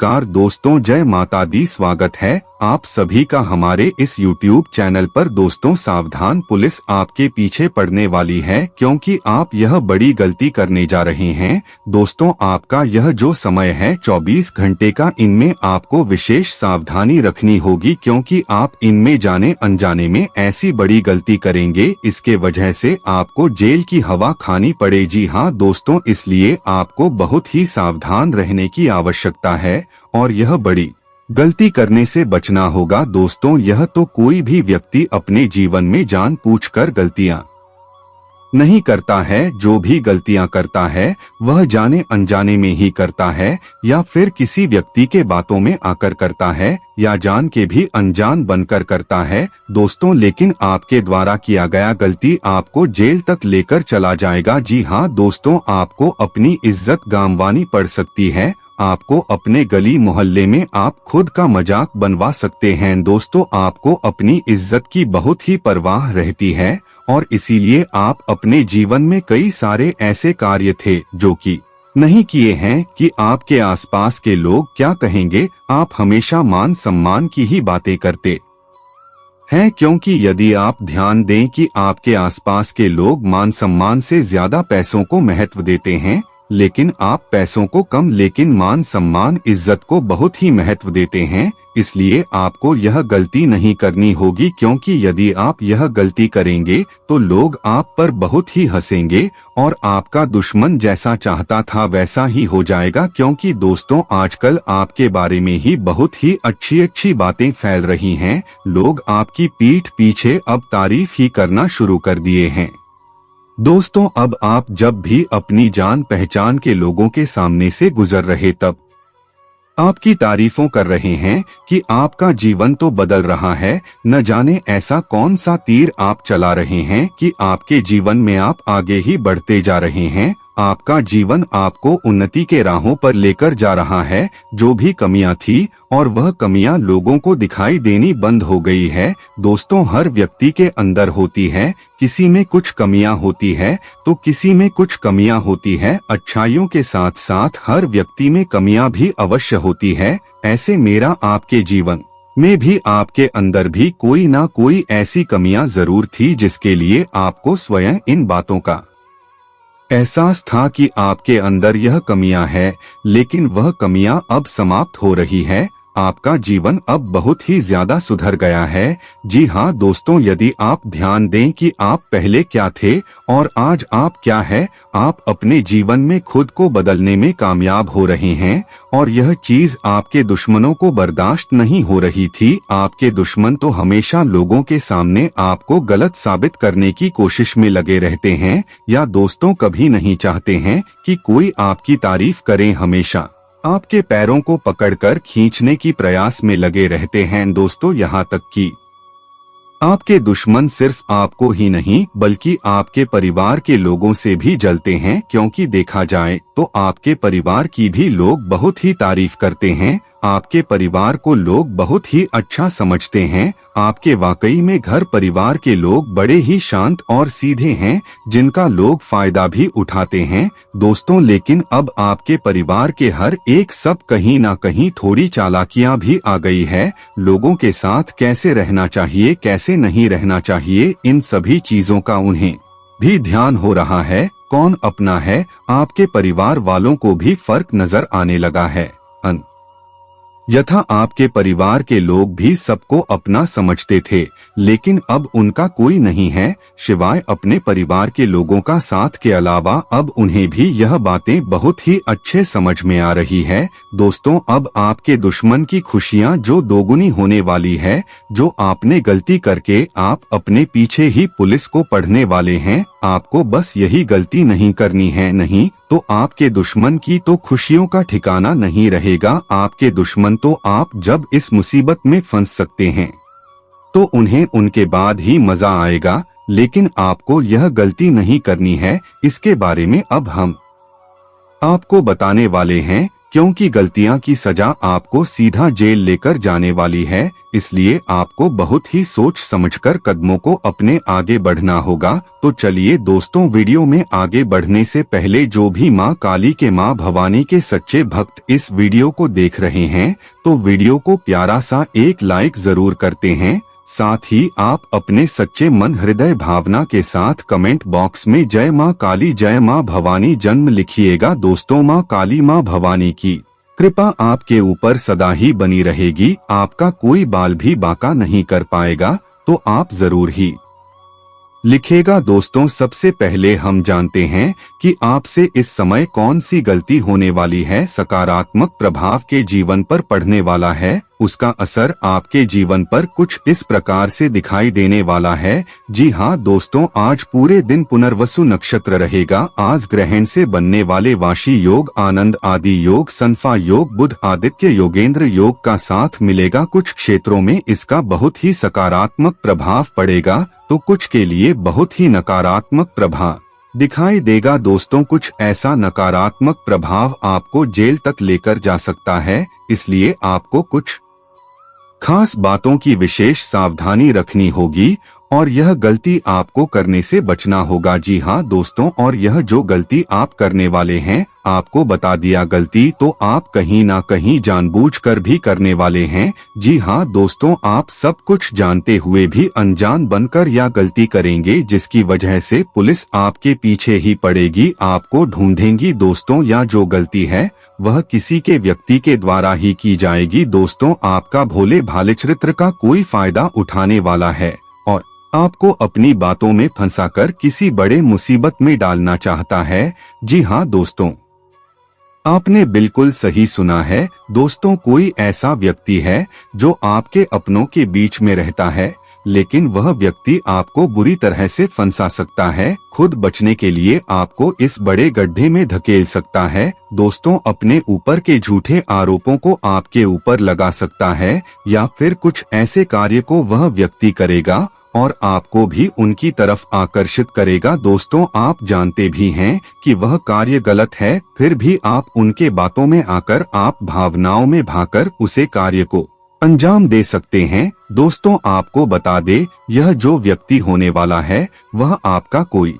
नमस्कार दोस्तों, जय माता दी। स्वागत है आप सभी का हमारे इस YouTube चैनल पर। दोस्तों सावधान, पुलिस आपके पीछे पड़ने वाली है क्योंकि आप यह बड़ी गलती करने जा रहे हैं। दोस्तों आपका यह जो समय है 24 घंटे का, इनमें आपको विशेष सावधानी रखनी होगी क्योंकि आप इनमें जाने अनजाने में ऐसी बड़ी गलती करेंगे, इसके वजह से आपको जेल की हवा खानी पड़े। जी हाँ दोस्तों, इसलिए आपको बहुत ही सावधान रहने की आवश्यकता है और यह बड़ी गलती करने से बचना होगा। दोस्तों यह तो कोई भी व्यक्ति अपने जीवन में जानबूझकर गलतियां नहीं करता है। जो भी गलतियां करता है वह जाने अनजाने में ही करता है, या फिर किसी व्यक्ति के बातों में आकर करता है, या जान के भी अनजान बनकर करता है। दोस्तों लेकिन आपके द्वारा किया गया गलती आपको जेल तक लेकर चला जाएगा। जी हाँ दोस्तों, आपको अपनी इज्जत गंवानी पड़ सकती है। आपको अपने गली मोहल्ले में आप खुद का मजाक बनवा सकते हैं। दोस्तों आपको अपनी इज्जत की बहुत ही परवाह रहती है और इसीलिए आप अपने जीवन में कई सारे ऐसे कार्य थे जो कि नहीं किए हैं कि आपके आसपास के लोग क्या कहेंगे। आप हमेशा मान सम्मान की ही बातें करते हैं, क्योंकि यदि आप ध्यान दें कि आपके आसपास के लोग मान सम्मान से ज्यादा पैसों को महत्व देते हैं, लेकिन आप पैसों को कम लेकिन मान सम्मान इज्जत को बहुत ही महत्व देते हैं। इसलिए आपको यह गलती नहीं करनी होगी, क्योंकि यदि आप यह गलती करेंगे तो लोग आप पर बहुत ही हंसेंगे और आपका दुश्मन जैसा चाहता था वैसा ही हो जाएगा। क्योंकि दोस्तों आजकल आपके बारे में ही बहुत ही अच्छी अच्छी बातें फैल रही हैं। लोग आपकी पीठ पीछे अब तारीफ ही करना शुरू कर दिए हैं। दोस्तों अब आप जब भी अपनी जान पहचान के लोगों के सामने से गुजर रहे तब आपकी तारीफों कर रहे हैं कि आपका जीवन तो बदल रहा है। न जाने ऐसा कौन सा तीर आप चला रहे हैं कि आपके जीवन में आप आगे ही बढ़ते जा रहे हैं। आपका जीवन आपको उन्नति के राहों पर लेकर जा रहा है। जो भी कमियां थी और वह कमियां लोगों को दिखाई देनी बंद हो गई है। दोस्तों हर व्यक्ति के अंदर होती है, किसी में कुछ कमियां होती है तो किसी में कुछ कमियां होती है। अच्छाइयों के साथ साथ हर व्यक्ति में कमियां भी अवश्य होती है। ऐसे मेरा आपके जीवन में भी आपके अंदर भी कोई ना कोई ऐसी कमियां जरूर थी जिसके लिए आपको स्वयं इन बातों का एहसास था कि आपके अंदर यह कमियां है, लेकिन वह कमियां अब समाप्त हो रही है। आपका जीवन अब बहुत ही ज्यादा सुधर गया है। जी हाँ दोस्तों, यदि आप ध्यान दें कि आप पहले क्या थे और आज आप क्या है, आप अपने जीवन में खुद को बदलने में कामयाब हो रहे हैं और यह चीज आपके दुश्मनों को बर्दाश्त नहीं हो रही थी। आपके दुश्मन तो हमेशा लोगों के सामने आपको गलत साबित करने की कोशिश में लगे रहते हैं, या दोस्तों कभी नहीं चाहते हैं कि कोई आपकी तारीफ करे। हमेशा आपके पैरों को पकड़कर खींचने की प्रयास में लगे रहते हैं। दोस्तों यहाँ तक कि आपके दुश्मन सिर्फ आपको ही नहीं बल्कि आपके परिवार के लोगों से भी जलते हैं, क्योंकि देखा जाए तो आपके परिवार की भी लोग बहुत ही तारीफ करते हैं। आपके परिवार को लोग बहुत ही अच्छा समझते हैं। आपके वाकई में घर परिवार के लोग बड़े ही शांत और सीधे हैं, जिनका लोग फायदा भी उठाते हैं। दोस्तों लेकिन अब आपके परिवार के हर एक सब कहीं ना कहीं थोड़ी चालाकियां भी आ गई है। लोगों के साथ कैसे रहना चाहिए, कैसे नहीं रहना चाहिए, इन सभी चीजों का उन्हें भी ध्यान हो रहा है। कौन अपना है, आपके परिवार वालों को भी फर्क नजर आने लगा है। यथा आपके परिवार के लोग भी सबको अपना समझते थे, लेकिन अब उनका कोई नहीं है सिवाय अपने परिवार के लोगों का। साथ के अलावा अब उन्हें भी यह बातें बहुत ही अच्छे समझ में आ रही है। दोस्तों अब आपके दुश्मन की खुशियां जो दोगुनी होने वाली है। जो आपने गलती करके आप अपने पीछे ही पुलिस को पढ़ने वाले हैं, आपको बस यही गलती नहीं करनी है, नहीं तो आपके दुश्मन की तो खुशियों का ठिकाना नहीं रहेगा। आपके दुश्मन तो आप जब इस मुसीबत में फंस सकते हैं तो उन्हें उनके बाद ही मजा आएगा, लेकिन आपको यह गलती नहीं करनी है। इसके बारे में अब हम आपको बताने वाले हैं क्योंकि गलतियां की सजा आपको सीधा जेल लेकर जाने वाली है। इसलिए आपको बहुत ही सोच समझकर कदमों को अपने आगे बढ़ना होगा। तो चलिए दोस्तों, वीडियो में आगे बढ़ने से पहले जो भी मां काली के मां भवानी के सच्चे भक्त इस वीडियो को देख रहे हैं तो वीडियो को प्यारा सा एक लाइक जरूर करते हैं। साथ ही आप अपने सच्चे मन हृदय भावना के साथ कमेंट बॉक्स में जय मां काली जय मां भवानी जन्म लिखिएगा। दोस्तों, मां काली मां भवानी की कृपा आपके ऊपर सदा ही बनी रहेगी। आपका कोई बाल भी बांका नहीं कर पाएगा, तो आप जरूर ही लिखेगा। दोस्तों, सबसे पहले हम जानते हैं कि आपसे इस समय कौन सी गलती होने वाली है, सकारात्मक प्रभाव के जीवन पर पड़ने वाला है। उसका असर आपके जीवन पर कुछ इस प्रकार से दिखाई देने वाला है। जी हाँ दोस्तों, आज पूरे दिन पुनर्वसु नक्षत्र रहेगा। आज ग्रहण से बनने वाले वाशी योग, आनंद आदि योग, सनफा योग, बुध आदित्य योगेंद्र योग का साथ मिलेगा। कुछ क्षेत्रों में इसका बहुत ही सकारात्मक प्रभाव पड़ेगा तो कुछ के लिए बहुत ही नकारात्मक प्रभाव दिखाई देगा। दोस्तों, कुछ ऐसा नकारात्मक प्रभाव आपको जेल तक लेकर जा सकता है। इसलिए आपको कुछ खास बातों की विशेष सावधानी रखनी होगी और यह गलती आपको करने से बचना होगा। जी हाँ दोस्तों, और यह जो गलती आप करने वाले हैं, आपको बता दिया गलती तो आप कहीं ना कहीं जानबूझकर भी करने वाले हैं। जी हाँ दोस्तों, आप सब कुछ जानते हुए भी अनजान बनकर या गलती करेंगे, जिसकी वजह से पुलिस आपके पीछे ही पड़ेगी, आपको ढूंढेंगी। दोस्तों, या जो गलती है वह किसी के व्यक्ति के द्वारा ही की जाएगी। दोस्तों, आपका भोले भाले चरित्र का कोई फायदा उठाने वाला है और आपको अपनी बातों में फंसाकर किसी बड़े मुसीबत में डालना चाहता है। जी हाँ दोस्तों, आपने बिल्कुल सही सुना है। दोस्तों, कोई ऐसा व्यक्ति है जो आपके अपनों के बीच में रहता है, लेकिन वह व्यक्ति आपको बुरी तरह से फंसा सकता है। खुद बचने के लिए आपको इस बड़े गड्ढे में धकेल सकता है। दोस्तों, अपने ऊपर के झूठे आरोपों को आपके ऊपर लगा सकता है या फिर कुछ ऐसे कार्य को वह व्यक्ति करेगा और आपको भी उनकी तरफ आकर्षित करेगा। दोस्तों, आप जानते भी हैं कि वह कार्य गलत है, फिर भी आप उनके बातों में आकर आप भावनाओं में भाकर उसे कार्य को अंजाम दे सकते हैं। दोस्तों, आपको बता दे, यह जो व्यक्ति होने वाला है वह आपका कोई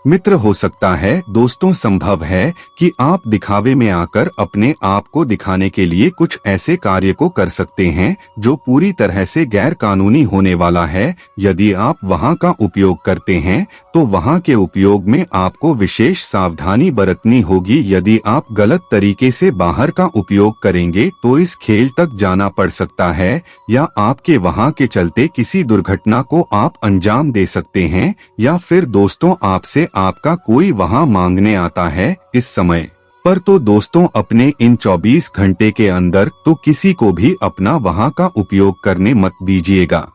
मित्र हो सकता है। दोस्तों, संभव है कि आप दिखावे में आकर अपने आप को दिखाने के लिए कुछ ऐसे कार्य को कर सकते हैं जो पूरी तरह से गैर कानूनी होने वाला है। यदि आप वहां का उपयोग करते हैं तो वहां के उपयोग में आपको विशेष सावधानी बरतनी होगी। यदि आप गलत तरीके से बाहर का उपयोग करेंगे तो इस खेल तक जाना पड़ सकता है या आपके वहां के चलते किसी दुर्घटना को आप अंजाम दे सकते हैं। या फिर दोस्तों, आपसे आपका कोई वहां मांगने आता है इस समय पर, तो दोस्तों अपने इन 24 घंटे के अंदर तो किसी को भी अपना वहां का उपयोग करने मत दीजिएगा,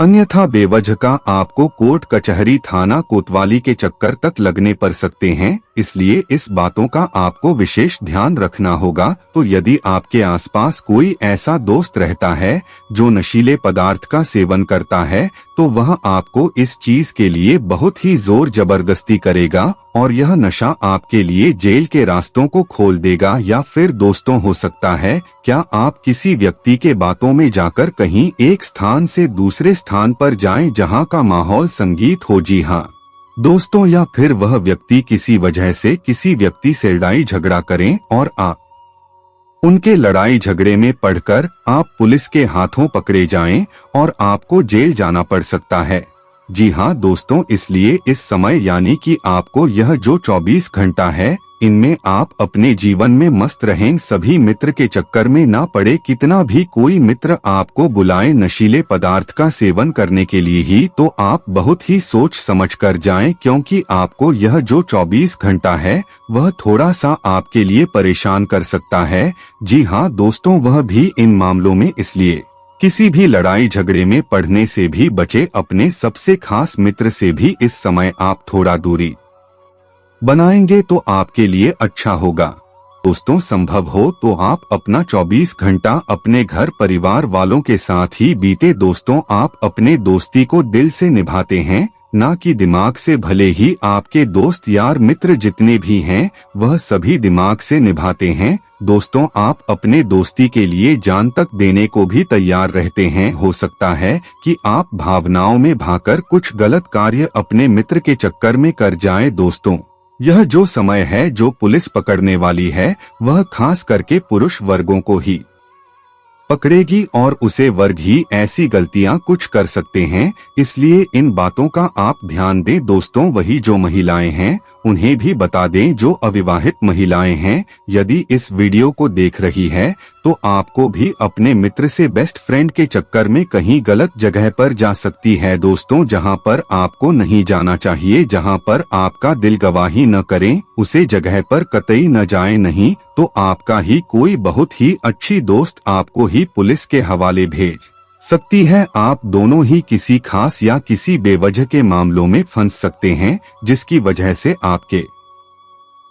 अन्यथा बेवजह का आपको कोर्ट कचहरी थाना कोतवाली के चक्कर तक लगने पड़ सकते हैं। इसलिए इस बातों का आपको विशेष ध्यान रखना होगा। तो यदि आपके आसपास कोई ऐसा दोस्त रहता है जो नशीले पदार्थ का सेवन करता है तो वह आपको इस चीज के लिए बहुत ही जोर जबरदस्ती करेगा और यह नशा आपके लिए जेल के रास्तों को खोल देगा। या फिर दोस्तों, हो सकता है क्या आप किसी व्यक्ति के बातों में जाकर कहीं एक स्थान से दूसरे स्थान पर जाएं जहां का माहौल संगीत हो। जी हाँ दोस्तों, या फिर वह व्यक्ति किसी वजह से किसी व्यक्ति से लड़ाई झगड़ा करें और आप उनके लड़ाई झगड़े में पड़कर आप पुलिस के हाथों पकड़े जाएं और आपको जेल जाना पड़ सकता है। जी हाँ दोस्तों, इसलिए इस समय यानी कि आपको यह जो 24 घंटा है इनमें आप अपने जीवन में मस्त रहें, सभी मित्र के चक्कर में ना पड़े। कितना भी कोई मित्र आपको बुलाए नशीले पदार्थ का सेवन करने के लिए ही, तो आप बहुत ही सोच समझ कर जाएं, क्योंकि आपको यह जो 24 घंटा है वह थोड़ा सा आपके लिए परेशान कर सकता है। जी हाँ दोस्तों, वह भी इन मामलों में, इसलिए किसी भी लड़ाई झगड़े में पड़ने से भी बचे। अपने सबसे खास मित्र से भी इस समय आप थोड़ा दूरी बनाएंगे तो आपके लिए अच्छा होगा। दोस्तों, संभव हो तो आप अपना 24 घंटा अपने घर परिवार वालों के साथ ही बीते। दोस्तों, आप अपने दोस्ती को दिल से निभाते हैं, ना कि दिमाग से। भले ही आपके दोस्त यार मित्र जितने भी हैं वह सभी दिमाग से निभाते हैं। दोस्तों, आप अपने दोस्ती के लिए जान तक देने को भी तैयार रहते हैं। हो सकता है कि आप भावनाओं में भाकर कुछ गलत कार्य अपने मित्र के चक्कर में कर जाएं। दोस्तों, यह जो समय है जो पुलिस पकड़ने वाली है वह खास करके पुरुष वर्गों को ही पकड़ेगी और उसे वर्ग ही ऐसी गलतियां कुछ कर सकते हैं, इसलिए इन बातों का आप ध्यान दें। दोस्तों, वही जो महिलाएं हैं उन्हें भी बता दें जो अविवाहित महिलाएं हैं, यदि इस वीडियो को देख रही है तो आपको भी अपने मित्र से बेस्ट फ्रेंड के चक्कर में कहीं गलत जगह पर जा सकती है। दोस्तों, जहां पर आपको नहीं जाना चाहिए, जहां पर आपका दिल गवाही न करें, उसे जगह पर कतई न जाए। नहीं तो आपका ही कोई बहुत ही अच्छी दोस्त आपको ही पुलिस के हवाले भेज सकती है। आप दोनों ही किसी खास या किसी बेवजह के मामलों में फंस सकते हैं, जिसकी वजह से आपके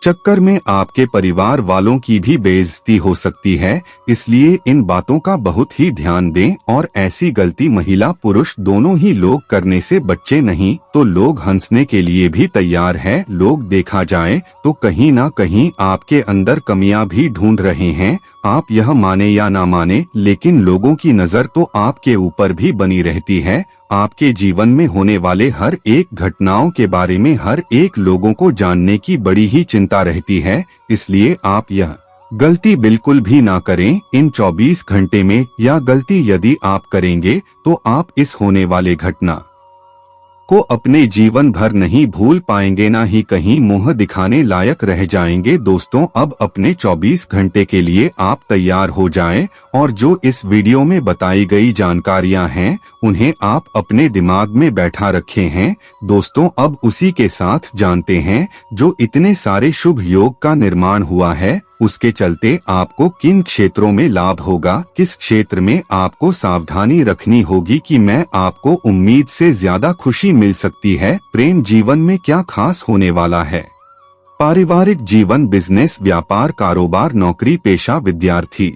चक्कर में आपके परिवार वालों की भी बेइज्जती हो सकती है। इसलिए इन बातों का बहुत ही ध्यान दें और ऐसी गलती महिला पुरुष दोनों ही लोग करने से बच्चे नहीं तो लोग हंसने के लिए भी तैयार है। लोग देखा जाए तो कहीं ना कहीं आपके अंदर कमियां भी ढूंढ रहे हैं। आप यह माने या ना माने, लेकिन लोगों की नजर तो आपके ऊपर भी बनी रहती है। आपके जीवन में होने वाले हर एक घटनाओं के बारे में हर एक लोगों को जानने की बड़ी ही चिंता रहती है। इसलिए आप यह गलती बिल्कुल भी ना करें इन 24 घंटे में, या गलती यदि आप करेंगे तो आप इस होने वाले घटना को अपने जीवन भर नहीं भूल पाएंगे, ना ही कहीं मुंह दिखाने लायक रह जाएंगे। दोस्तों, अब अपने 24 घंटे के लिए आप तैयार हो जाएं और जो इस वीडियो में बताई गई जानकारियां हैं उन्हें आप अपने दिमाग में बैठा रखे हैं। दोस्तों, अब उसी के साथ जानते हैं जो इतने सारे शुभ योग का निर्माण हुआ है उसके चलते आपको किन क्षेत्रों में लाभ होगा, किस क्षेत्र में आपको सावधानी रखनी होगी कि मैं आपको उम्मीद से ज्यादा खुशी मिल सकती है। प्रेम जीवन में क्या खास होने वाला है, पारिवारिक जीवन, बिजनेस, व्यापार, कारोबार, नौकरी पेशा, विद्यार्थी,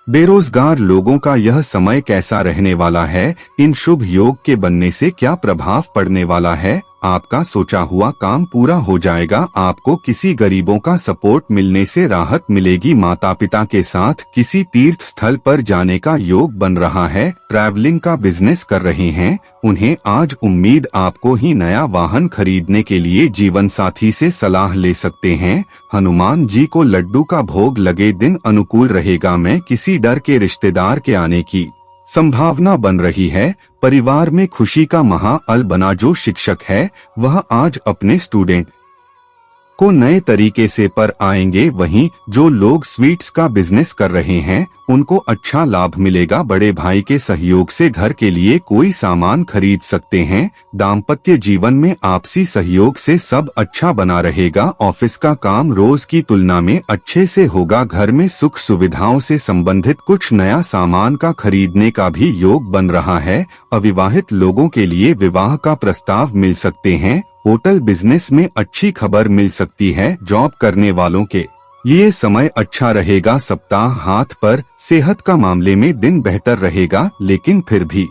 बेरोजगार लोगों का यह समय कैसा रहने वाला है, इन शुभ योग के बनने से क्या प्रभाव पड़ने वाला है। आपका सोचा हुआ काम पूरा हो जाएगा। आपको किसी गरीबों का सपोर्ट मिलने से राहत मिलेगी। माता पिता के साथ किसी तीर्थ स्थल पर जाने का योग बन रहा है। ट्रैवलिंग का बिजनेस कर रहे हैं उन्हें आज उम्मीद आपको ही नया वाहन खरीदने के लिए जीवन साथी से सलाह ले सकते हैं। हनुमान जी को लड्डू का भोग लगे दिन अनुकूल रहेगा। मैं किसी डर के रिश्तेदार के आने की संभावना बन रही है। परिवार में खुशी का माहौल बना। जो शिक्षक है वह आज अपने स्टूडेंट को नए तरीके से पर आएंगे। वहीं जो लोग स्वीट्स का बिजनेस कर रहे हैं उनको अच्छा लाभ मिलेगा। बड़े भाई के सहयोग से घर के लिए कोई सामान खरीद सकते हैं। दाम्पत्य जीवन में आपसी सहयोग से सब अच्छा बना रहेगा। ऑफिस का काम रोज की तुलना में अच्छे से होगा। घर में सुख सुविधाओं से संबंधित कुछ नया सामान का खरीदने का भी योग बन रहा है। अविवाहित लोगों के लिए विवाह का प्रस्ताव मिल सकते हैं। होटल बिजनेस में अच्छी खबर मिल सकती है। जॉब करने वालों के ये समय अच्छा रहेगा। सप्ताह हाथ पर सेहत का मामले में दिन बेहतर रहेगा, लेकिन फिर भी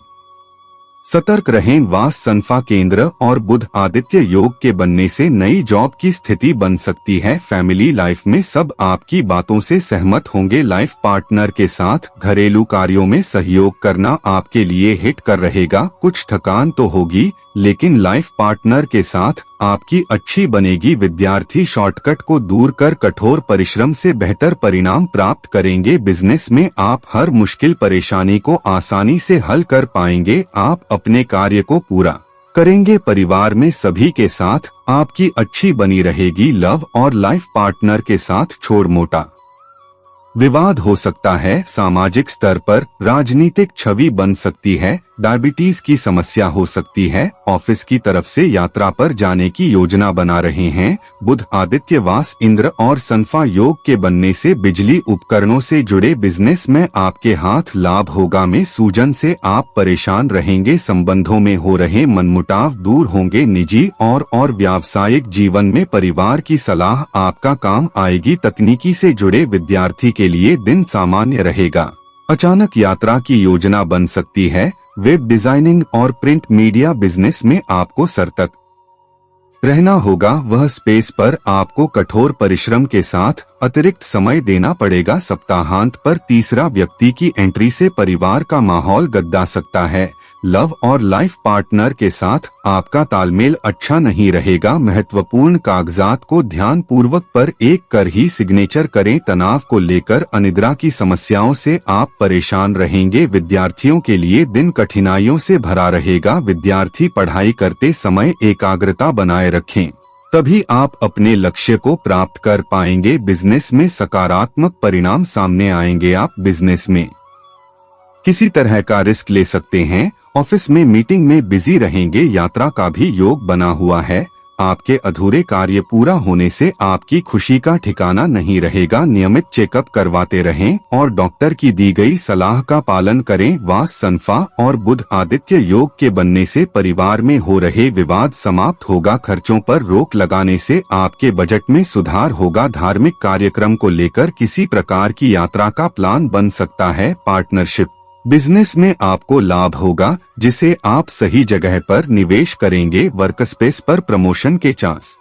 सतर्क रहें। वास सनफा केंद्र और बुध आदित्य योग के बनने से नई जॉब की स्थिति बन सकती है। फैमिली लाइफ में सब आपकी बातों से सहमत होंगे। लाइफ पार्टनर के साथ घरेलू कार्यों में सहयोग करना आपके लिए हिट कर रहेगा। कुछ थकान तो होगी, लेकिन लाइफ पार्टनर के साथ आपकी अच्छी बनेगी। विद्यार्थी शॉर्टकट को दूर कर कठोर परिश्रम से बेहतर परिणाम प्राप्त करेंगे। बिजनेस में आप हर मुश्किल परेशानी को आसानी से हल कर पाएंगे। आप अपने कार्य को पूरा करेंगे। परिवार में सभी के साथ आपकी अच्छी बनी रहेगी। लव और लाइफ पार्टनर के साथ छोड़ मोटा विवाद हो सकता है। सामाजिक स्तर पर राजनीतिक छवि बन सकती है। डायबिटीज की समस्या हो सकती है। ऑफिस की तरफ से यात्रा पर जाने की योजना बना रहे हैं। बुध आदित्य वास इंद्र और सनफा योग के बनने से बिजली उपकरणों से जुड़े बिजनेस में आपके हाथ लाभ होगा। में सूजन से आप परेशान रहेंगे। संबंधों में हो रहे मनमुटाव दूर होंगे। निजी और व्यावसायिक जीवन में परिवार की सलाह आपका काम आएगी। तकनीकी से जुड़े विद्यार्थी के लिए दिन सामान्य रहेगा। अचानक यात्रा की योजना बन सकती है। वेब डिजाइनिंग और प्रिंट मीडिया बिजनेस में आपको सतर्क रहना होगा। वह स्पेस पर आपको कठोर परिश्रम के साथ अतिरिक्त समय देना पड़ेगा। सप्ताहांत पर तीसरा व्यक्ति की एंट्री से परिवार का माहौल गड़बड़ा सकता है। लव और लाइफ पार्टनर के साथ आपका तालमेल अच्छा नहीं रहेगा। महत्वपूर्ण कागजात को ध्यान पूर्वक पर एक कर ही सिग्नेचर करें। तनाव को लेकर अनिद्रा की समस्याओं से आप परेशान रहेंगे। विद्यार्थियों के लिए दिन कठिनाइयों से भरा रहेगा। विद्यार्थी पढ़ाई करते समय एकाग्रता बनाए रखें, तभी आप अपने लक्ष्य को प्राप्त कर पाएंगे। बिजनेस में सकारात्मक परिणाम सामने आएंगे। आप बिजनेस में किसी तरह का रिस्क ले सकते हैं। ऑफिस में मीटिंग में बिजी रहेंगे। यात्रा का भी योग बना हुआ है। आपके अधूरे कार्य पूरा होने से आपकी खुशी का ठिकाना नहीं रहेगा। नियमित चेकअप करवाते रहें और डॉक्टर की दी गई सलाह का पालन करें। वास सनफा और बुध आदित्य योग के बनने से परिवार में हो रहे विवाद समाप्त होगा। खर्चों पर रोक लगाने से आपके बजट में सुधार होगा। धार्मिक कार्यक्रम को लेकर किसी प्रकार की यात्रा का प्लान बन सकता है। पार्टनरशिप बिजनेस में आपको लाभ होगा, जिसे आप सही जगह पर निवेश करेंगे। वर्कस्पेस पर प्रमोशन के चांस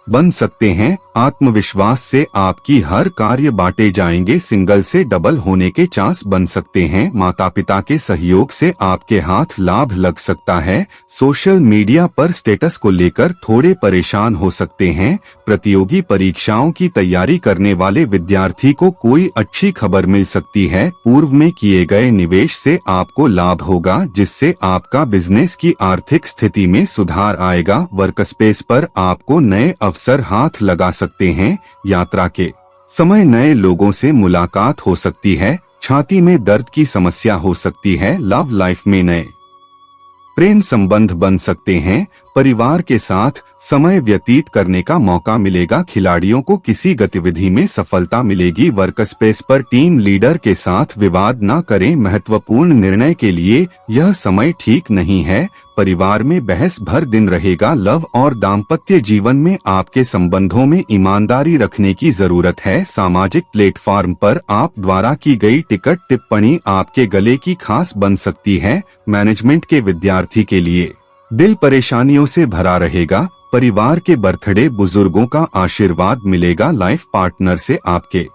बन सकते हैं। आत्मविश्वास से आपकी हर कार्य बांटे जाएंगे। सिंगल से डबल होने के चांस बन सकते हैं। माता पिता के सहयोग से आपके हाथ लाभ लग सकता है। सोशल मीडिया पर स्टेटस को लेकर थोड़े परेशान हो सकते हैं। प्रतियोगी परीक्षाओं की तैयारी करने वाले विद्यार्थी को कोई अच्छी खबर मिल सकती है। पूर्व में किए गए निवेश से आपको लाभ होगा, जिससे आपका बिजनेस की आर्थिक स्थिति में सुधार आएगा। वर्कस्पेस पर आपको नए अवसर हाथ लगा सकते हैं। यात्रा के समय नए लोगों से मुलाकात हो सकती है। छाती में दर्द की समस्या हो सकती है। लव लाइफ में नए प्रेम संबंध बन सकते हैं। परिवार के साथ समय व्यतीत करने का मौका मिलेगा। खिलाड़ियों को किसी गतिविधि में सफलता मिलेगी। वर्कस्पेस पर टीम लीडर के साथ विवाद न करें। महत्वपूर्ण निर्णय के लिए यह समय ठीक नहीं है। परिवार में बहस भर दिन रहेगा। लव और दाम्पत्य जीवन में आपके संबंधों में ईमानदारी रखने की जरूरत है। सामाजिक प्लेटफॉर्म पर आप द्वारा की गई टिकट टिप्पणी आपके गले की खास बन सकती है। मैनेजमेंट के विद्यार्थी के लिए दिल परेशानियों से भरा रहेगा। परिवार के बर्थडे बुजुर्गों का आशीर्वाद मिलेगा। लाइफ पार्टनर से आपके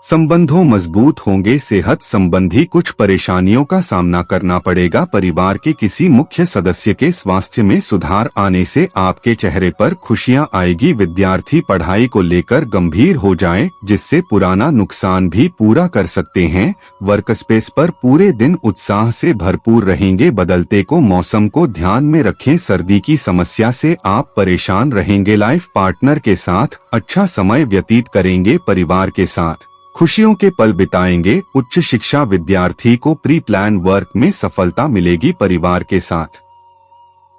संबंधों मजबूत होंगे। सेहत संबंधी कुछ परेशानियों का सामना करना पड़ेगा। परिवार के किसी मुख्य सदस्य के स्वास्थ्य में सुधार आने से आपके चेहरे पर खुशियां आएगी। विद्यार्थी पढ़ाई को लेकर गंभीर हो जाएं, जिससे पुराना नुकसान भी पूरा कर सकते हैं। वर्कस्पेस पर पूरे दिन उत्साह से भरपूर रहेंगे। बदलते को मौसम को ध्यान में रखें। सर्दी की समस्या से आप परेशान रहेंगे। लाइफ पार्टनर के साथ अच्छा समय व्यतीत करेंगे। परिवार के साथ खुशियों के पल बिताएंगे। उच्च शिक्षा विद्यार्थी को प्री प्लान वर्क में सफलता मिलेगी। परिवार के साथ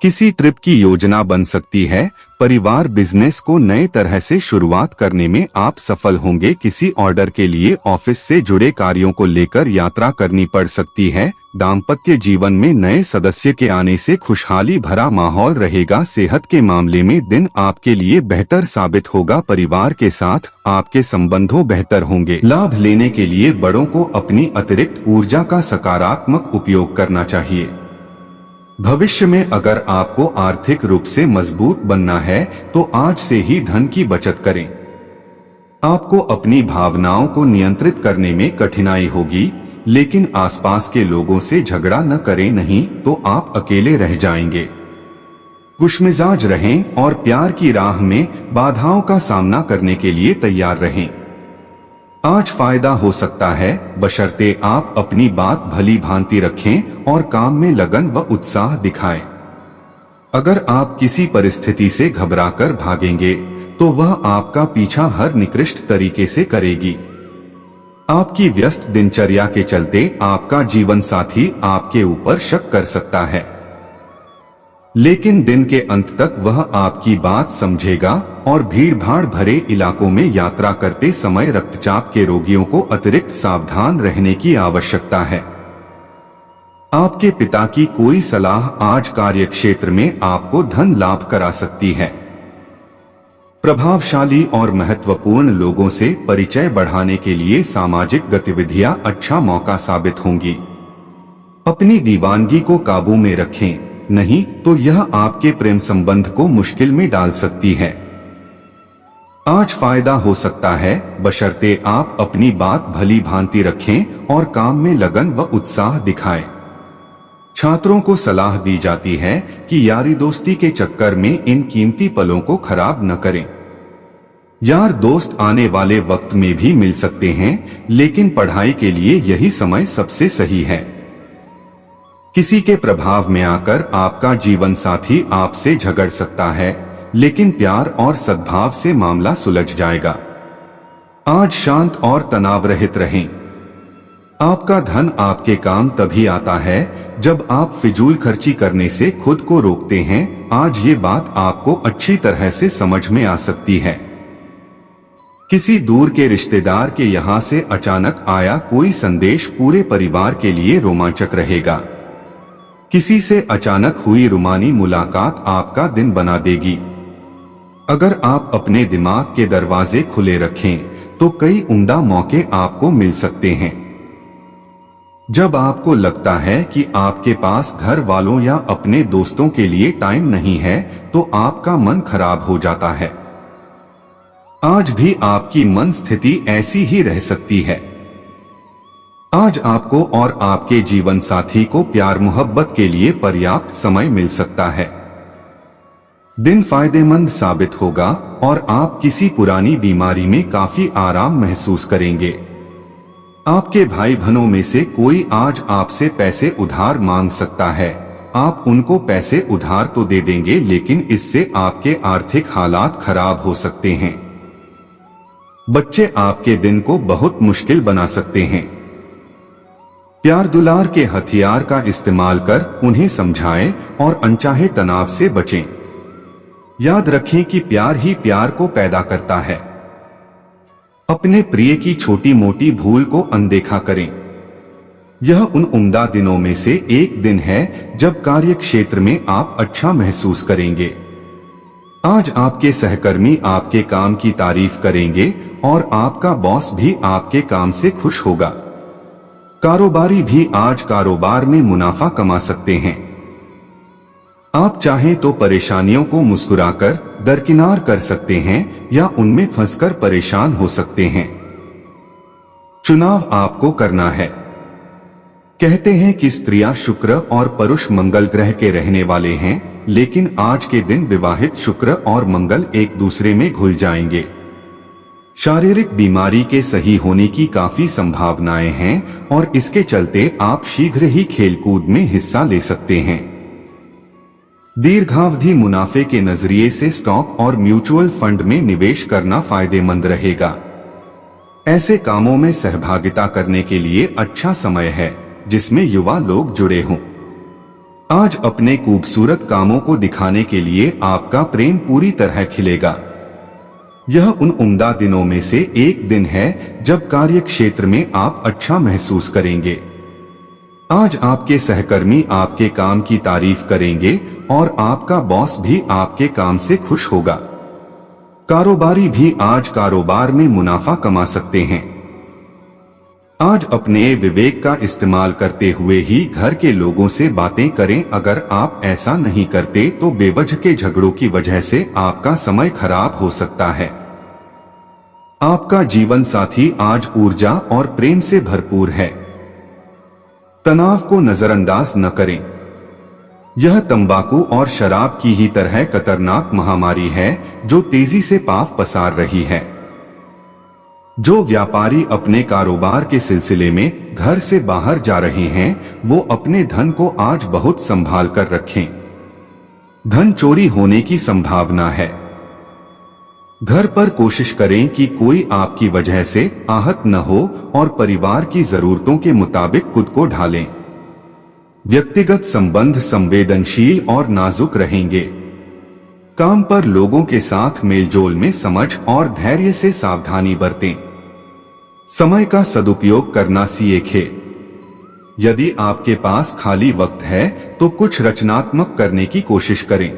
किसी ट्रिप की योजना बन सकती है। परिवार बिजनेस को नए तरह से शुरुआत करने में आप सफल होंगे। किसी ऑर्डर के लिए ऑफिस से जुड़े कार्यों को लेकर यात्रा करनी पड़ सकती है। दाम्पत्य जीवन में नए सदस्य के आने से खुशहाली भरा माहौल रहेगा। सेहत के मामले में दिन आपके लिए बेहतर साबित होगा। परिवार के साथ आपके संबंधों बेहतर होंगे। लाभ लेने के लिए बड़ों को अपनी अतिरिक्त ऊर्जा का सकारात्मक उपयोग करना चाहिए। भविष्य में अगर आपको आर्थिक रूप से मजबूत बनना है तो आज से ही धन की बचत करें। आपको अपनी भावनाओं को नियंत्रित करने में कठिनाई होगी, लेकिन आसपास के लोगों से झगड़ा न करें, नहीं तो आप अकेले रह जाएंगे। खुशमिजाज रहें और प्यार की राह में बाधाओं का सामना करने के लिए तैयार रहें। आज फायदा हो सकता है, बशर्ते आप अपनी बात भली भांति रखें और काम में लगन व उत्साह दिखाएं। अगर आप किसी परिस्थिति से घबराकर भागेंगे तो वह आपका पीछा हर निकृष्ट तरीके से करेगी। आपकी व्यस्त दिनचर्या के चलते आपका जीवन साथी आपके ऊपर शक कर सकता है, लेकिन दिन के अंत तक वह आपकी बात समझेगा। और भीड़ भाड़ भरे इलाकों में यात्रा करते समय रक्तचाप के रोगियों को अतिरिक्त सावधान रहने की आवश्यकता है। आपके पिता की कोई सलाह आज कार्यक्षेत्र में आपको धन लाभ करा सकती है। प्रभावशाली और महत्वपूर्ण लोगों से परिचय बढ़ाने के लिए सामाजिक गतिविधियां अच्छा मौका साबित होंगी। अपनी दीवानगी को काबू में रखें, नहीं तो यह आपके प्रेम संबंध को मुश्किल में डाल सकती है। आज फायदा हो सकता है, बशर्ते आप अपनी बात भली भांति रखें और काम में लगन व उत्साह दिखाएं। छात्रों को सलाह दी जाती है कि यारी दोस्ती के चक्कर में इन कीमती पलों को खराब न करें। यार दोस्त आने वाले वक्त में भी मिल सकते हैं, लेकिन पढ़ाई के लिए यही समय सबसे सही है। किसी के प्रभाव में आकर आपका जीवन साथी आपसे झगड़ सकता है, लेकिन प्यार और सद्भाव से मामला सुलझ जाएगा। आज शांत और तनाव रहित रहें। आपका धन आपके काम तभी आता है जब आप फिजूल खर्ची करने से खुद को रोकते हैं। आज ये बात आपको अच्छी तरह से समझ में आ सकती है। किसी दूर के रिश्तेदार के यहाँ से अचानक आया कोई संदेश पूरे परिवार के लिए रोमांचक रहेगा। किसी से अचानक हुई रूमानी मुलाकात आपका दिन बना देगी। अगर आप अपने दिमाग के दरवाजे खुले रखें तो कई उम्दा मौके आपको मिल सकते हैं। जब आपको लगता है कि आपके पास घर वालों या अपने दोस्तों के लिए टाइम नहीं है, तो आपका मन खराब हो जाता है। आज भी आपकी मन स्थिति ऐसी ही रह सकती है। आज आपको और आपके जीवन साथी को प्यार मोहब्बत के लिए पर्याप्त समय मिल सकता है। दिन फायदेमंद साबित होगा और आप किसी पुरानी बीमारी में काफी आराम महसूस करेंगे। आपके भाई बहनों में से कोई आज आपसे पैसे उधार मांग सकता है। आप उनको पैसे उधार तो दे देंगे, लेकिन इससे आपके आर्थिक हालात खराब हो सकते हैं। बच्चे आपके दिन को बहुत मुश्किल बना सकते हैं। प्यार दुलार के हथियार का इस्तेमाल कर उन्हें समझाएं और अनचाहे तनाव से बचें। याद रखें कि प्यार ही प्यार को पैदा करता है। अपने प्रिय की छोटी मोटी भूल को अनदेखा करें। यह उन उम्दा दिनों में से एक दिन है जब कार्य क्षेत्र में आप अच्छा महसूस करेंगे। आज आपके सहकर्मी आपके काम की तारीफ करेंगे और आपका बॉस भी आपके काम से खुश होगा। कारोबारी भी आज कारोबार में मुनाफा कमा सकते हैं। आप चाहें तो परेशानियों को मुस्कुराकर दरकिनार कर सकते हैं या उनमें फंसकर परेशान हो सकते हैं। चुनाव आपको करना है। कहते हैं कि स्त्रियां शुक्र और पुरुष मंगल ग्रह के रहने वाले हैं, लेकिन आज के दिन विवाहित शुक्र और मंगल एक दूसरे में घुल जाएंगे। शारीरिक बीमारी के सही होने की काफी संभावनाएं हैं और इसके चलते आप शीघ्र ही खेलकूद में हिस्सा ले सकते हैं। दीर्घावधि मुनाफे के नजरिए से स्टॉक और म्यूचुअल फंड में निवेश करना फायदेमंद रहेगा। ऐसे कामों में सहभागिता करने के लिए अच्छा समय है जिसमें युवा लोग जुड़े हों। आज अपने खूबसूरत कामों को दिखाने के लिए आपका प्रेम पूरी तरह खिलेगा। यह उन उम्दा दिनों में से एक दिन है जब कार्य क्षेत्र में आप अच्छा महसूस करेंगे। आज आपके सहकर्मी आपके काम की तारीफ करेंगे और आपका बॉस भी आपके काम से खुश होगा। कारोबारी भी आज कारोबार में मुनाफा कमा सकते हैं। आज अपने विवेक का इस्तेमाल करते हुए ही घर के लोगों से बातें करें। अगर आप ऐसा नहीं करते तो बेवजह के झगड़ों की वजह से आपका समय खराब हो सकता है। आपका जीवन साथी आज ऊर्जा और प्रेम से भरपूर है। तनाव को नजरअंदाज न करें। यह तंबाकू और शराब की ही तरह खतरनाक महामारी है जो तेजी से पांव पसार रही है। जो व्यापारी अपने कारोबार के सिलसिले में घर से बाहर जा रहे हैं, वो अपने धन को आज बहुत संभाल कर रखें। धन चोरी होने की संभावना है। घर पर कोशिश करें कि कोई आपकी वजह से आहत न हो और परिवार की जरूरतों के मुताबिक खुद को ढालें। व्यक्तिगत संबंध संवेदनशील और नाजुक रहेंगे। काम पर लोगों के साथ मेलजोल में समझ और धैर्य से सावधानी बरतें। समय का सदुपयोग करना सीखें। यदि आपके पास खाली वक्त है तो कुछ रचनात्मक करने की कोशिश करें।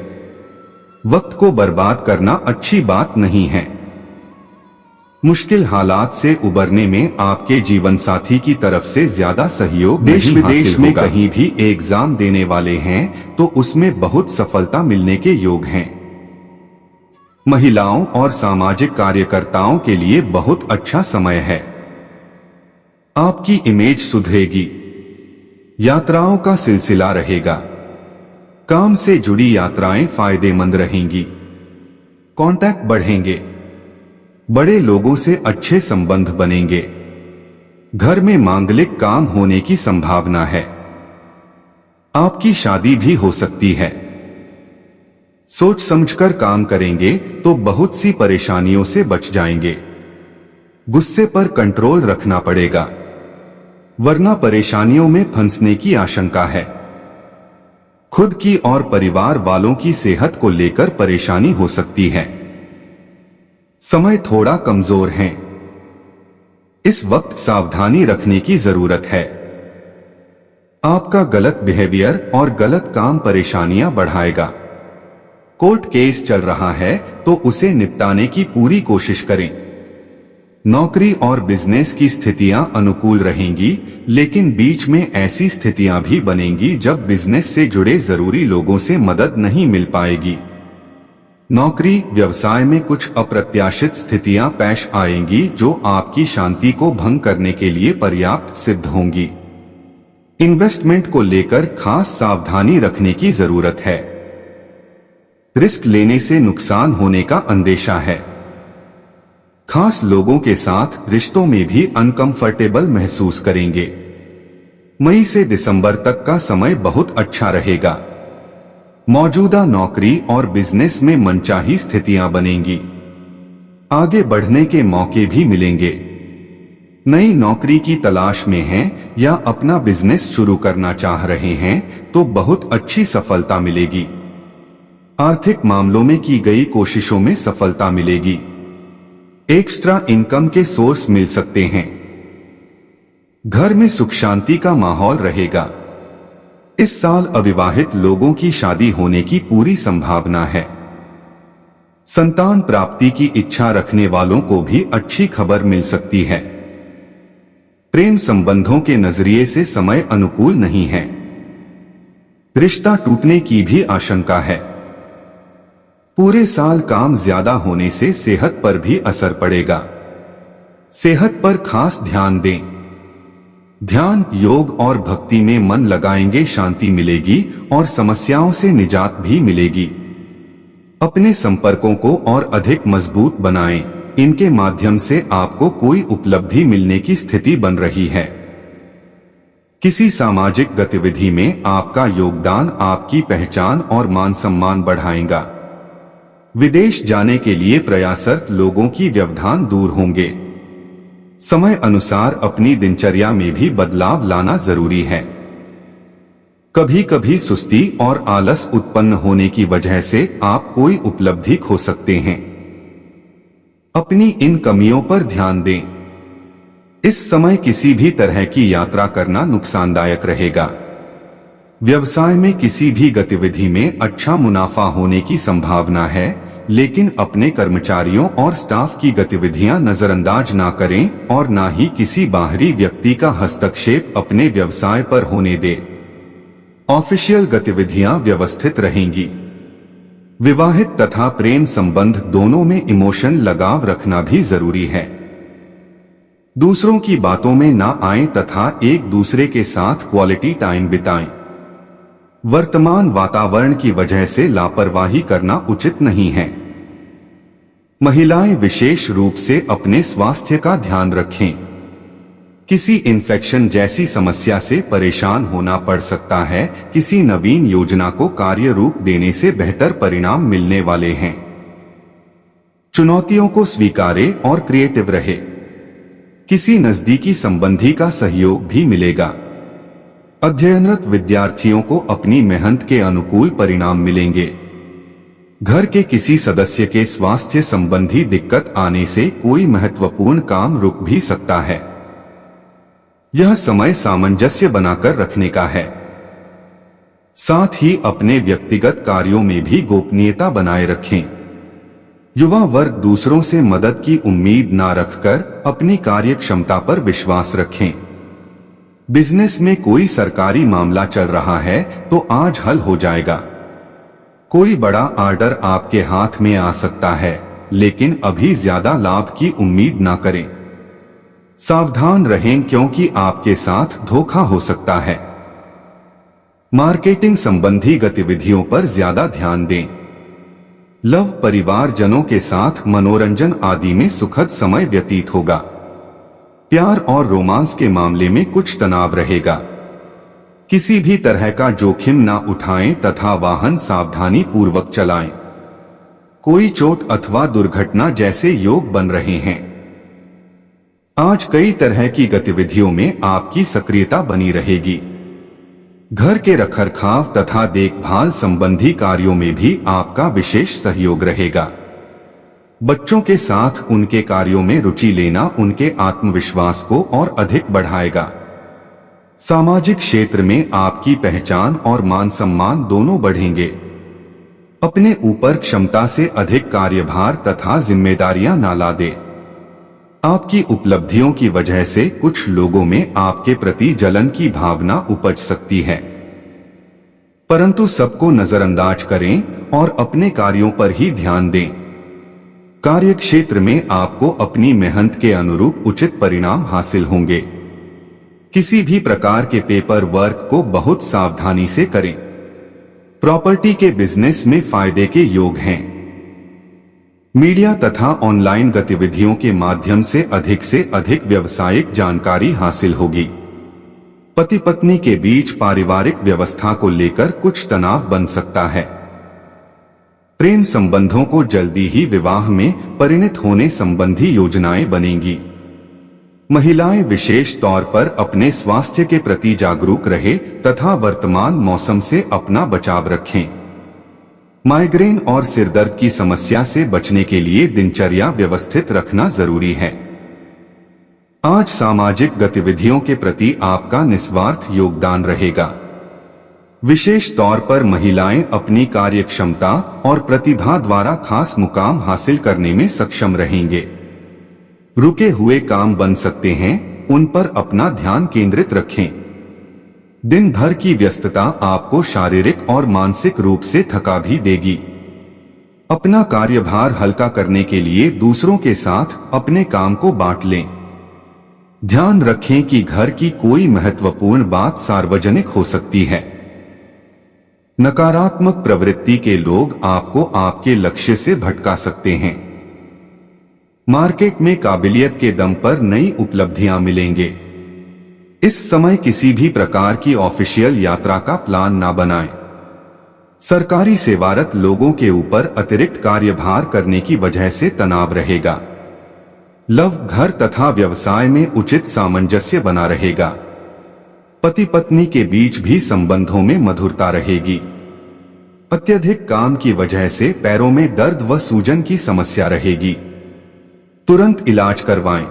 वक्त को बर्बाद करना अच्छी बात नहीं है। मुश्किल हालात से उबरने में आपके जीवन साथी की तरफ से ज्यादा सहयोग देश विदेश में कहीं भी एग्जाम देने वाले हैं तो उसमें बहुत सफलता मिलने के योग हैं। महिलाओं और सामाजिक कार्यकर्ताओं के लिए बहुत अच्छा समय है। आपकी इमेज सुधरेगी। यात्राओं का सिलसिला रहेगा। काम से जुड़ी यात्राएं फायदेमंद रहेंगी। कॉन्टैक्ट बढ़ेंगे। बड़े लोगों से अच्छे संबंध बनेंगे। घर में मांगलिक काम होने की संभावना है। आपकी शादी भी हो सकती है। सोच समझकर काम करेंगे तो बहुत सी परेशानियों से बच जाएंगे। गुस्से पर कंट्रोल रखना पड़ेगा, वरना परेशानियों में फंसने की आशंका है। खुद की और परिवार वालों की सेहत को लेकर परेशानी हो सकती है। समय थोड़ा कमजोर है। इस वक्त सावधानी रखने की जरूरत है। आपका गलत बिहेवियर और गलत काम परेशानियां बढ़ाएगा। कोर्ट केस चल रहा है तो उसे निपटाने की पूरी कोशिश करें। नौकरी और बिजनेस की स्थितियां अनुकूल रहेंगी, लेकिन बीच में ऐसी स्थितियां भी बनेंगी जब बिजनेस से जुड़े जरूरी लोगों से मदद नहीं मिल पाएगी। नौकरी व्यवसाय में कुछ अप्रत्याशित स्थितियां पेश आएंगी जो आपकी शांति को भंग करने के लिए पर्याप्त सिद्ध होंगी। इन्वेस्टमेंट को लेकर खास सावधानी रखने की जरूरत है। रिस्क लेने से नुकसान होने का अंदेशा है। खास लोगों के साथ रिश्तों में भी अनकंफर्टेबल महसूस करेंगे। मई से दिसंबर तक का समय बहुत अच्छा रहेगा। मौजूदा नौकरी और बिजनेस में मनचाही स्थितियां बनेंगी। आगे बढ़ने के मौके भी मिलेंगे। नई नौकरी की तलाश में हैं या अपना बिजनेस शुरू करना चाह रहे हैं तो बहुत अच्छी सफलता मिलेगी। आर्थिक मामलों में की गई कोशिशों में सफलता मिलेगी। एक्स्ट्रा इनकम के सोर्स मिल सकते हैं। घर में सुख शांति का माहौल रहेगा। इस साल अविवाहित लोगों की शादी होने की पूरी संभावना है। संतान प्राप्ति की इच्छा रखने वालों को भी अच्छी खबर मिल सकती है। प्रेम संबंधों के नजरिए से समय अनुकूल नहीं है। रिश्ता टूटने की भी आशंका है। पूरे साल काम ज्यादा होने से सेहत पर भी असर पड़ेगा। सेहत पर खास ध्यान दें। ध्यान, योग और भक्ति में मन लगाएंगे, शांति मिलेगी और समस्याओं से निजात भी मिलेगी। अपने संपर्कों को और अधिक मजबूत बनाएं। इनके माध्यम से आपको कोई उपलब्धि मिलने की स्थिति बन रही है। किसी सामाजिक गतिविधि में आपका योगदान आपकी पहचान और मान सम्मान बढ़ाएगा। विदेश जाने के लिए प्रयासरत लोगों की व्यवधान दूर होंगे। समय अनुसार अपनी दिनचर्या में भी बदलाव लाना जरूरी है। कभी कभी सुस्ती और आलस उत्पन्न होने की वजह से आप कोई उपलब्धि खो सकते हैं। अपनी इन कमियों पर ध्यान दें। इस समय किसी भी तरह की यात्रा करना नुकसानदायक रहेगा। व्यवसाय में किसी भी गतिविधि में अच्छा मुनाफा होने की संभावना है, लेकिन अपने कर्मचारियों और स्टाफ की गतिविधियां नजरअंदाज ना करें और ना ही किसी बाहरी व्यक्ति का हस्तक्षेप अपने व्यवसाय पर होने दें। ऑफिशियल गतिविधियां व्यवस्थित रहेंगी। विवाहित तथा प्रेम संबंध दोनों में इमोशन लगाव रखना भी जरूरी है। दूसरों की बातों में ना आएं तथा एक दूसरे के साथ क्वालिटी टाइम बिताएं। वर्तमान वातावरण की वजह से लापरवाही करना उचित नहीं है। महिलाएं विशेष रूप से अपने स्वास्थ्य का ध्यान रखें। किसी इन्फेक्शन जैसी समस्या से परेशान होना पड़ सकता है। किसी नवीन योजना को कार्य रूप देने से बेहतर परिणाम मिलने वाले हैं। चुनौतियों को स्वीकारें और क्रिएटिव रहे। किसी नजदीकी संबंधी का सहयोग भी मिलेगा। अध्ययनरत विद्यार्थियों को अपनी मेहनत के अनुकूल परिणाम मिलेंगे। घर के किसी सदस्य के स्वास्थ्य संबंधी दिक्कत आने से कोई महत्वपूर्ण काम रुक भी सकता है। यह समय सामंजस्य बनाकर रखने का है। साथ ही अपने व्यक्तिगत कार्यों में भी गोपनीयता बनाए रखें। युवा वर्ग दूसरों से मदद की उम्मीद ना रखकर अपनी कार्य क्षमता पर विश्वास रखें। बिजनेस में कोई सरकारी मामला चल रहा है तो आज हल हो जाएगा। कोई बड़ा ऑर्डर आपके हाथ में आ सकता है, लेकिन अभी ज्यादा लाभ की उम्मीद ना करें। सावधान रहें क्योंकि आपके साथ धोखा हो सकता है। मार्केटिंग संबंधी गतिविधियों पर ज्यादा ध्यान दें। लव परिवारजनों के साथ मनोरंजन आदि में सुखद समय व्यतीत होगा। प्यार और रोमांस के मामले में कुछ तनाव रहेगा। किसी भी तरह का जोखिम ना उठाएं तथा वाहन सावधानी पूर्वक चलाएं। कोई चोट अथवा दुर्घटना जैसे योग बन रहे हैं। आज कई तरह की गतिविधियों में आपकी सक्रियता बनी रहेगी। घर के रखरखाव तथा देखभाल संबंधी कार्यों में भी आपका विशेष सहयोग रहेगा। बच्चों के साथ उनके कार्यों में रुचि लेना उनके आत्मविश्वास को और अधिक बढ़ाएगा। सामाजिक क्षेत्र में आपकी पहचान और मान सम्मान दोनों बढ़ेंगे। अपने ऊपर क्षमता से अधिक कार्यभार तथा जिम्मेदारियां ना ला दे। आपकी उपलब्धियों की वजह से कुछ लोगों में आपके प्रति जलन की भावना उपज सकती है, परंतु सबको नजरअंदाज करें और अपने कार्यों पर ही ध्यान दें। कार्य क्षेत्र में आपको अपनी मेहनत के अनुरूप उचित परिणाम हासिल होंगे। किसी भी प्रकार के पेपर वर्क को बहुत सावधानी से करें। प्रॉपर्टी के बिजनेस में फायदे के योग हैं। मीडिया तथा ऑनलाइन गतिविधियों के माध्यम से अधिक व्यावसायिक जानकारी हासिल होगी। पति पत्नी के बीच पारिवारिक व्यवस्था को लेकर कुछ तनाव बन सकता है। प्रेम संबंधों को जल्दी ही विवाह में परिणत होने संबंधी योजनाएं बनेंगी। महिलाएं विशेष तौर पर अपने स्वास्थ्य के प्रति जागरूक रहे तथा वर्तमान मौसम से अपना बचाव रखें। माइग्रेन और सिरदर्द की समस्या से बचने के लिए दिनचर्या व्यवस्थित रखना जरूरी है। आज सामाजिक गतिविधियों के प्रति आपका निस्वार्थ योगदान रहेगा। विशेष तौर पर महिलाएं अपनी कार्यक्षमता और प्रतिभा द्वारा खास मुकाम हासिल करने में सक्षम रहेंगे। रुके हुए काम बन सकते हैं, उन पर अपना ध्यान केंद्रित रखें। दिन भर की व्यस्तता आपको शारीरिक और मानसिक रूप से थका भी देगी। अपना कार्यभार हल्का करने के लिए दूसरों के साथ अपने काम को बांट लें। ध्यान रखें कि घर की कोई महत्वपूर्ण बात सार्वजनिक हो सकती है। नकारात्मक प्रवृत्ति के लोग आपको आपके लक्ष्य से भटका सकते हैं। मार्केट में काबिलियत के दम पर नई उपलब्धियां मिलेंगे। इस समय किसी भी प्रकार की ऑफिशियल यात्रा का प्लान ना बनाएं। सरकारी सेवारत लोगों के ऊपर अतिरिक्त कार्यभार करने की वजह से तनाव रहेगा। लव, घर तथा व्यवसाय में उचित सामंजस्य बना रहेगा। पति पत्नी के बीच भी संबंधों में मधुरता रहेगी। अत्यधिक काम की वजह से पैरों में दर्द व सूजन की समस्या रहेगी। तुरंत इलाज करवाएं।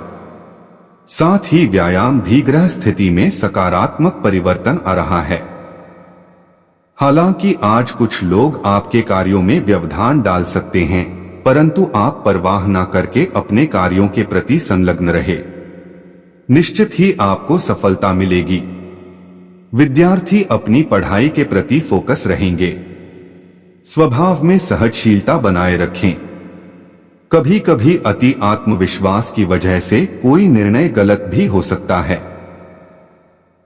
साथ ही व्यायाम भी ग्रह स्थिति में सकारात्मक परिवर्तन आ रहा है। हालांकि आज कुछ लोग आपके कार्यों में व्यवधान डाल सकते हैं, परंतु आप परवाह न करके अपने कार्यों के प्रति संलग्न रहे। निश्चित ही आपको सफलता मिलेगी। विद्यार्थी अपनी पढ़ाई के प्रति फोकस रहेंगे। स्वभाव में सहनशीलता बनाए रखें। कभी कभी अति आत्मविश्वास की वजह से कोई निर्णय गलत भी हो सकता है।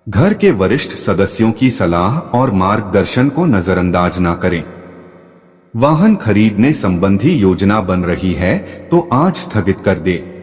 घर के वरिष्ठ सदस्यों की सलाह और मार्गदर्शन को नजरअंदाज न करें। वाहन खरीदने संबंधी योजना बन रही है तो आज स्थगित कर दें।